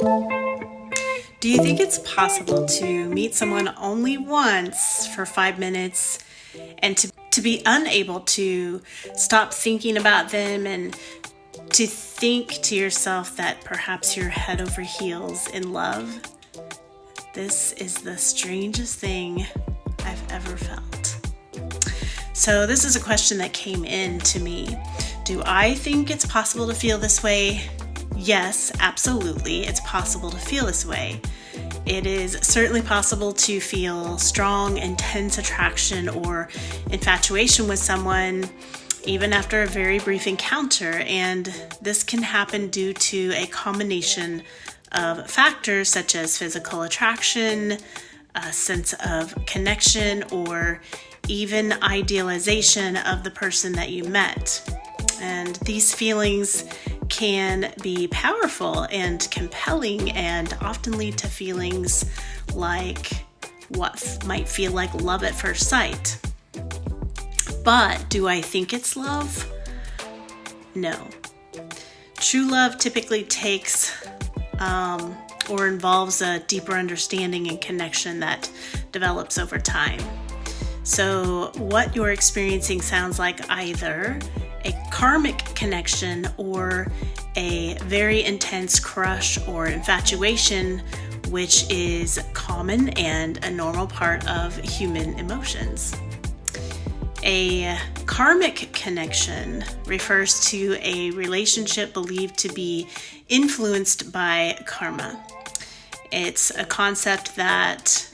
Do you think it's possible to meet someone only once for 5 minutes and to be unable to stop thinking about them and to think to yourself that perhaps you're head over heels in love? This is the strangest thing I've ever felt. So this is a question that came in to me. Do I think it's possible to feel this way? Yes, absolutely, it's possible to feel this way. It is certainly possible to feel strong, intense attraction or infatuation with someone even after a very brief encounter, and this can happen due to a combination of factors such as physical attraction, a sense of connection, or even idealization of the person that you met. And these feelings can be powerful and compelling and often lead to feelings like what might feel like love at first sight. But do I think it's love? No. True love typically takes or involves a deeper understanding and connection that develops over time. So what you're experiencing sounds like either a karmic connection or a very intense crush or infatuation, which is common and a normal part of human emotions. A karmic connection refers to a relationship believed to be influenced by karma. It's a concept that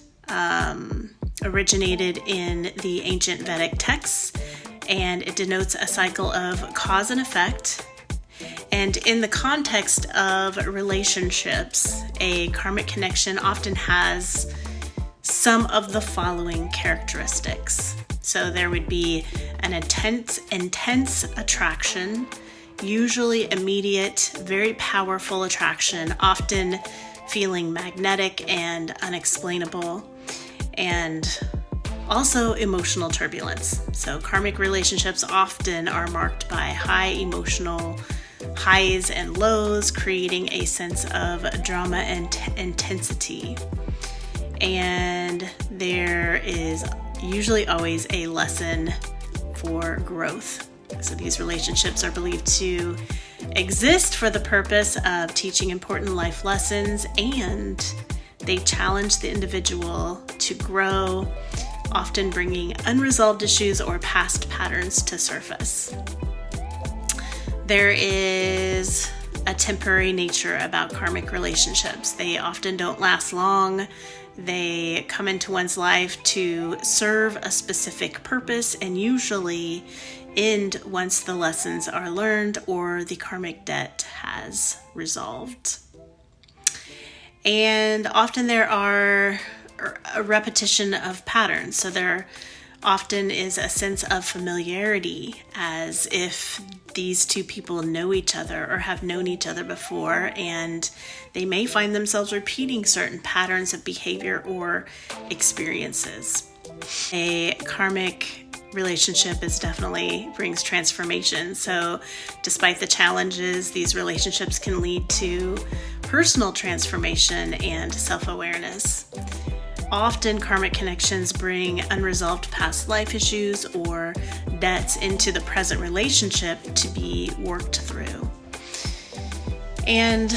originated in the ancient Vedic texts, and it denotes a cycle of cause and effect. And in the context of relationships, a karmic connection often has some of the following characteristics. So there would be an intense attraction, usually immediate, very powerful attraction, often feeling magnetic and unexplainable, and also emotional turbulence. So karmic relationships often are marked by high emotional highs and lows, creating a sense of drama and intensity. And there is usually always a lesson for growth. So these relationships are believed to exist for the purpose of teaching important life lessons, and they challenge the individual to grow, often bringing unresolved issues or past patterns to surface. There is a temporary nature about karmic relationships. They often don't last long. They come into one's life to serve a specific purpose and usually end once the lessons are learned or the karmic debt has resolved. And often there are a repetition of patterns. So there often is a sense of familiarity, as if these two people know each other or have known each other before, and they may find themselves repeating certain patterns of behavior or experiences. A karmic relationship definitely brings transformation. So despite the challenges, these relationships can lead to personal transformation and self-awareness. Often karmic connections bring unresolved past life issues or debts into the present relationship to be worked through. And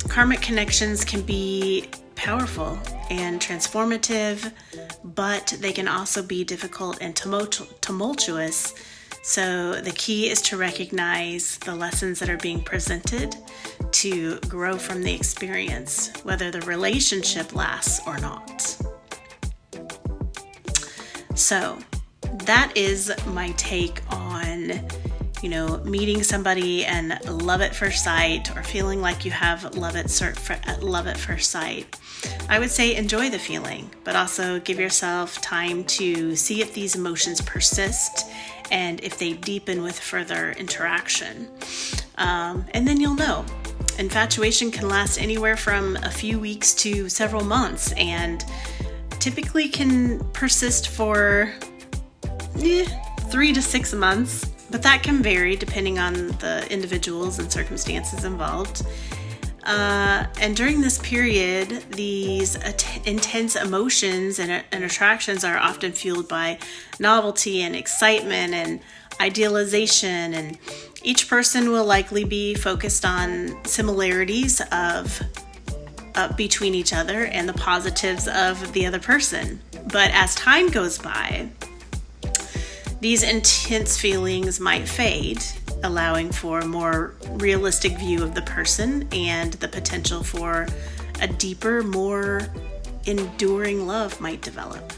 karmic connections can be powerful and transformative, but they can also be difficult and tumultuous. So the key is to recognize the lessons that are being presented to grow from the experience, whether the relationship lasts or not. So that is my take on, meeting somebody and love at first sight, or feeling like you have love at first sight. I would say enjoy the feeling, but also give yourself time to see if these emotions persist and if they deepen with further interaction. And then you'll know. Infatuation can last anywhere from a few weeks to several months, and typically can persist for 3 to 6 months, but that can vary depending on the individuals and circumstances involved. And during this period, these intense emotions and attractions are often fueled by novelty and excitement and idealization. And each person will likely be focused on similarities of between each other and the positives of the other person. But as time goes by, these intense feelings might fade, allowing for a more realistic view of the person and the potential for a deeper, more enduring love might develop.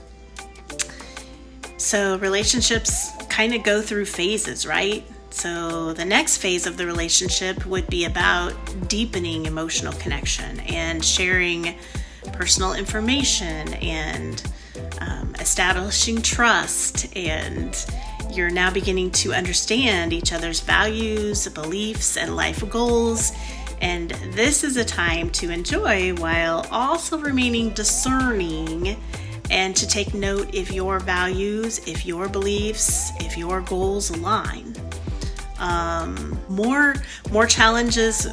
So relationships kind of go through phases, right? So the next phase of the relationship would be about deepening emotional connection and sharing personal information and establishing trust, and you're now beginning to understand each other's values, beliefs, and life goals. And this is a time to enjoy while also remaining discerning and to take note if your values, if your beliefs, if your goals align. More challenges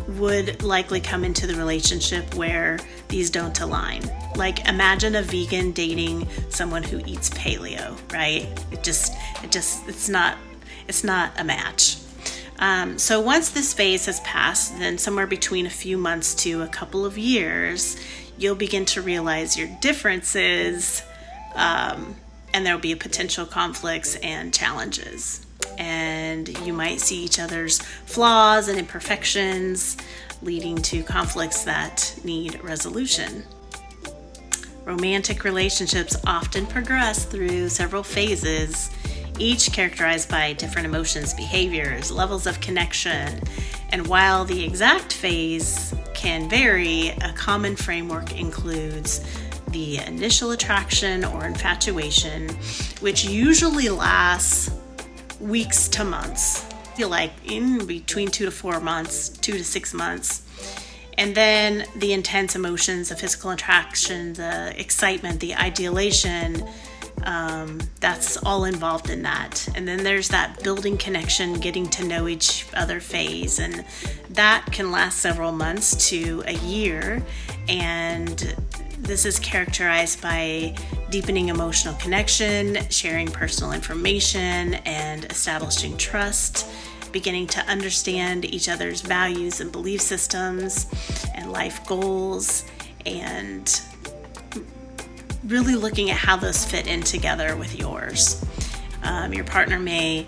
would likely come into the relationship where these don't align. Like, imagine a vegan dating someone who eats paleo, right? It's not a match. So once this phase has passed, then somewhere between a few months to a couple of years, you'll begin to realize your differences, and there'll be potential conflicts and challenges. And you might see each other's flaws and imperfections, leading to conflicts that need resolution. Romantic relationships often progress through several phases, each characterized by different emotions, behaviors, levels of connection. And while the exact phase can vary, a common framework includes the initial attraction or infatuation, which usually lasts weeks to months. I feel like in between 2 to 4 months, 2 to 6 months. And then the intense emotions, the physical attraction, the excitement, the ideation, that's all involved in that. And then there's that building connection, getting to know each other phase, and that can last several months to a year. And this is characterized by deepening emotional connection, sharing personal information, and establishing trust, beginning to understand each other's values and belief systems and life goals, and really looking at how those fit in together with yours. Your partner may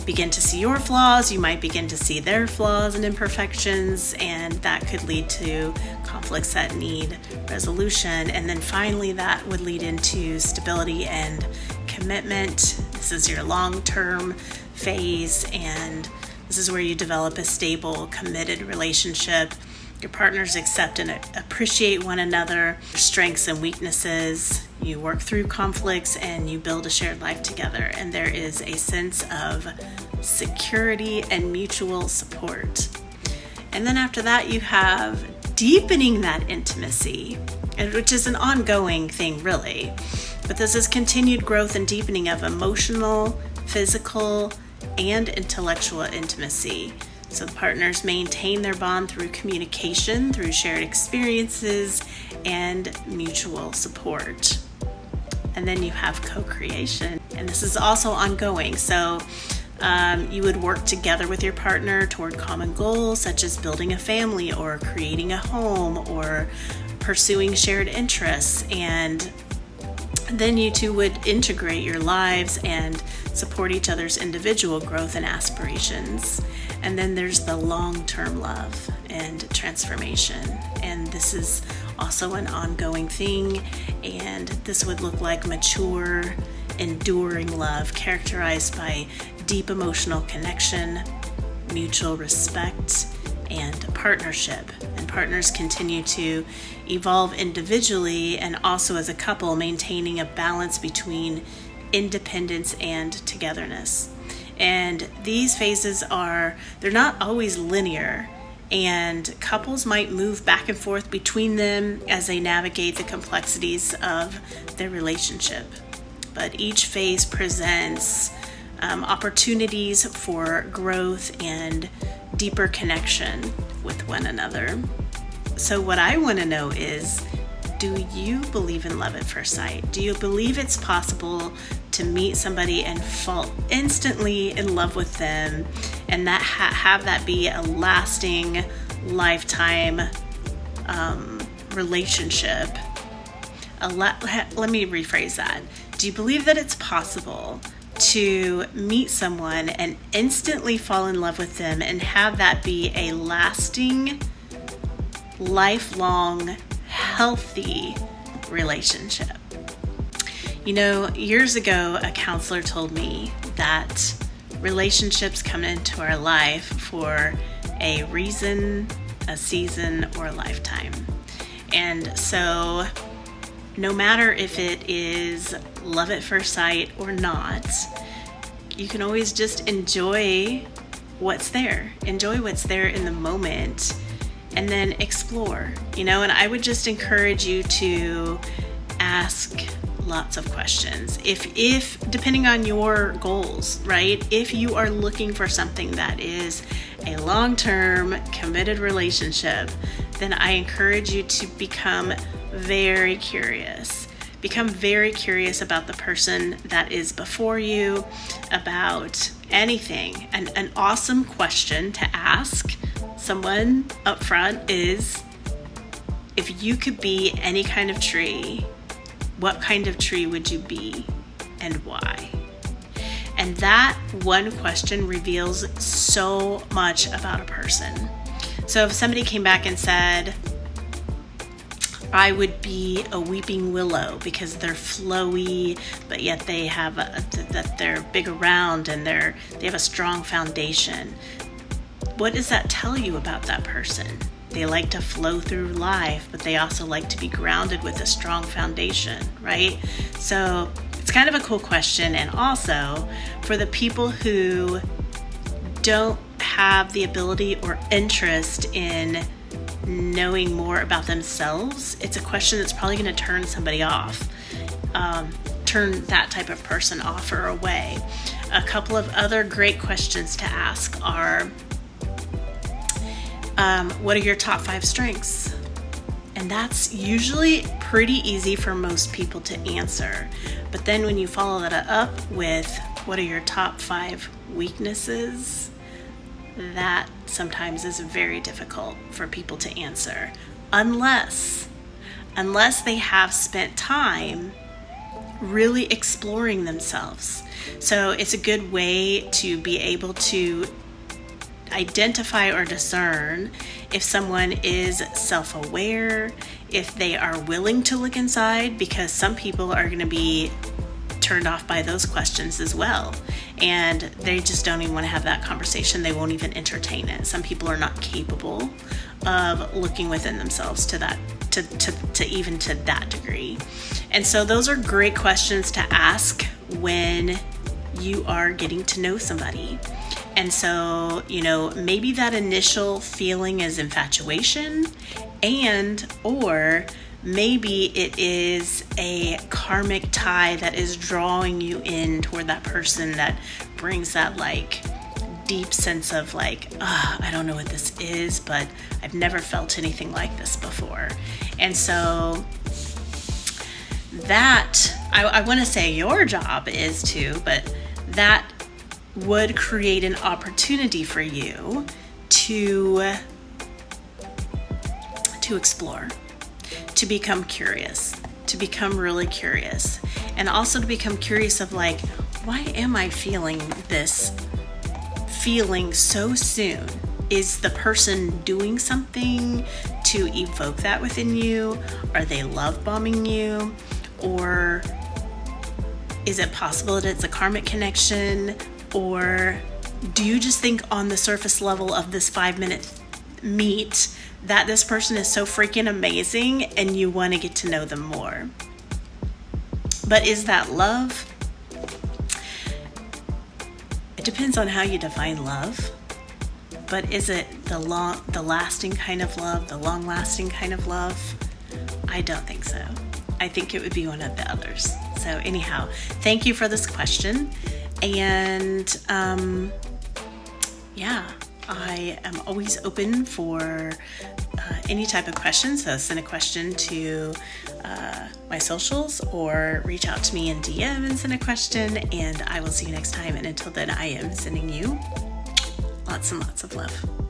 begin to see your flaws, you might begin to see their flaws and imperfections, and that could lead to conflicts that need resolution. And then finally, that would lead into stability and commitment. This is your long-term phase, and this is where you develop a stable, committed relationship. Your partners accept and appreciate one another, strengths and weaknesses. You work through conflicts and you build a shared life together. And there is a sense of security and mutual support. And then after that, you have deepening that intimacy, which is an ongoing thing, really. But this is continued growth and deepening of emotional, physical, and intellectual intimacy. So the partners maintain their bond through communication, through shared experiences, and mutual support. And then you have co-creation, and this is also ongoing. So you would work together with your partner toward common goals, such as building a family or creating a home or pursuing shared interests. And then you two would integrate your lives and support each other's individual growth and aspirations. And then there's the long-term love and transformation. And this is also an ongoing thing. And this would look like mature, enduring love characterized by deep emotional connection, mutual respect, and partnership. And partners continue to evolve individually and also as a couple, maintaining a balance between independence and togetherness. And these phases they're not always linear, and couples might move back and forth between them as they navigate the complexities of their relationship. But each phase presents opportunities for growth and deeper connection. love with one another. So what I want to know is, do you believe in love at first sight? Do you believe it's possible to meet somebody and fall instantly in love with them, and that have that be a lasting, lifetime relationship? Let me rephrase that. Do you believe that it's possible to meet someone and instantly fall in love with them and have that be a lasting, lifelong, healthy relationship? You know, years ago, a counselor told me that relationships come into our life for a reason, a season, or a lifetime. And so no matter if it is love at first sight or not, you can always just enjoy what's there. Enjoy what's there in the moment, and then explore, you know. And I would just encourage you to ask lots of questions. If depending on your goals, right? If you are looking for something that is a long-term committed relationship, then I encourage you to become very curious. Become very curious about the person that is before you, about anything. And an awesome question to ask someone up front is, if you could be any kind of tree, what kind of tree would you be and why? And that one question reveals so much about a person. So if somebody came back and said, I would be a weeping willow because they're flowy, but yet they have that they're big around and they have a strong foundation. What does that tell you about that person? They like to flow through life, but they also like to be grounded with a strong foundation, right? So it's kind of a cool question. And also for the people who don't have the ability or interest in knowing more about themselves, it's a question that's probably going to turn somebody off, turn that type of person off or away. A couple of other great questions to ask are, what are your top 5 strengths? And that's usually pretty easy for most people to answer. But then when you follow that up with, what are your top 5 weaknesses? That sometimes is very difficult for people to answer, unless they have spent time really exploring themselves. So it's a good way to be able to identify or discern if someone is self-aware, if they are willing to look inside, because some people are going to be turned off by those questions as well, and they just don't even want to have that conversation. They won't even entertain it. Some people are not capable of looking within themselves to that to that degree. And so those are great questions to ask when you are getting to know somebody. And so, you know, maybe that initial feeling is infatuation, or maybe it is a karmic tie that is drawing you in toward that person, that brings that like deep sense of like, I don't know what this is, but I've never felt anything like this before. And so that, I want to say your job is to, but that would create an opportunity for you to explore, to become curious, to become really curious, and also to become curious of like, why am I feeling this feeling so soon? Is the person doing something to evoke that within you? Are they love bombing you? Or is it possible that it's a karmic connection? Or do you just think on the surface level of this 5-minute meet that this person is so freaking amazing and you want to get to know them more? But is that love? It depends on how you define love. But is it the lasting kind of love, the long-lasting kind of love? I don't think so. I think it would be one of the others. So anyhow, thank you for this question. And I am always open for any type of questions. So send a question to my socials or reach out to me in DM and send a question, and I will see you next time. And until then, I am sending you lots and lots of love.